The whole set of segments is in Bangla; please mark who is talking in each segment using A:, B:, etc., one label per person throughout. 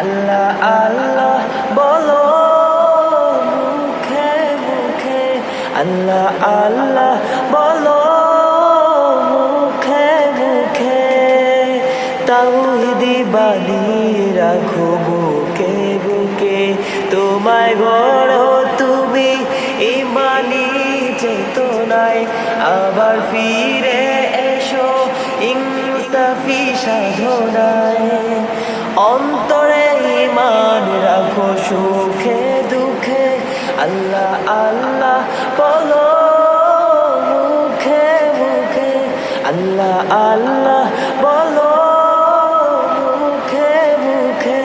A: আল্লাহ আল্লাহ বলো মুখে মুখে, আল্লাহ আল্লাহ বলো মুখে মুখে। তাওহীদি বানিয়ে রাখো বুকে বুকে, তোমায় গড়ো তুমি ঈমানি চেতনায়। আবার ফিরে এসো ইনসাফি সাধনায়। অন্তরে ঈমান রাখো সুখে দুঃখে, আল্লাহ আল্লাহ বলো মুখে মুখে, আল্লাহ আল্লাহ বলো মুখে মুখে।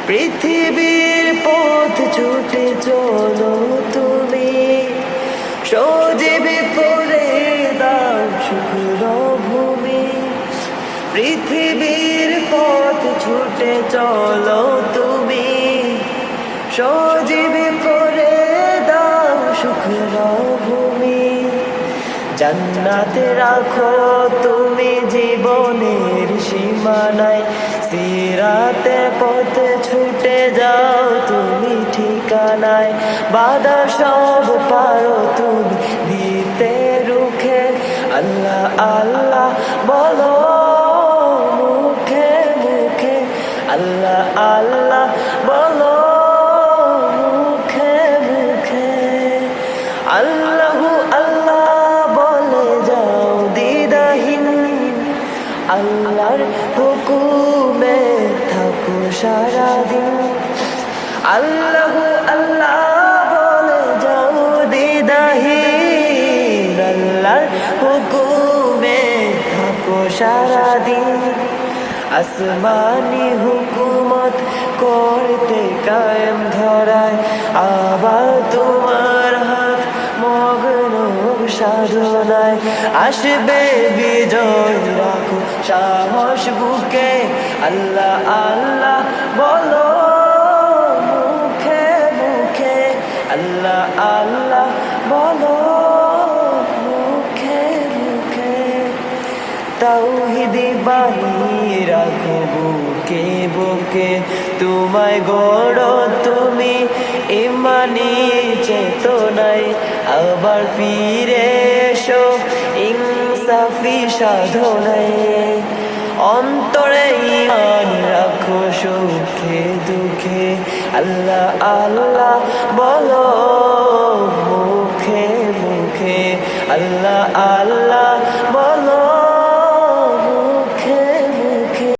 A: পৃথিবীর পথ ছুটে চলো তুমি, সজীবে করে দাও শুকর ভূমি। পৃথিবীর পথ ছুটে চলো তুমি, সজীবে করে দাও শুকর ভূমি। জান্নাতে রাখো তুমি জীবনের সীমানায়, সিরাতে পথে ছুটে যাও তুমি ঠিকানায়। বাধা সব পারো তুমি দিতে রুখে, আল্লাহ আল্লাহ বলো মুখে মুখে, আল্লাহ আল্লাহ বলো মুখে মুখে। আল্লাহু আল্লাহ বলে যাও দ্বিধাহীন, আল্লাহর হুকুমে থাকো সারাদিন। আল্লাহু আল্লাহ বলে যাও দ্বিধাহীন, আল্লাহর হুকুমে থাকো সারাদিন। আসমানি হুকুমত করতে কায়েম ধরায়, আবার তোমার হাত মগ্ন সাধনায়। আসবে বিজয় রাখো সাহস বুকে, আল্লাহ আল্লাহ বলো মুখে মুখে, আল্লাহ আল্লাহ বলো মুখে মুখে। তাওহীদি বানিয়ে রাখো বুকে বুকে, তোমায় গড়ো তুমি ঈমানি চেতনায়। আবার ফিরে এসো ইনসাফি সাধনায়। অন্তরে ঈমান রাখো সুখে দুঃখে, আল্লাহ আল্লাহ বলো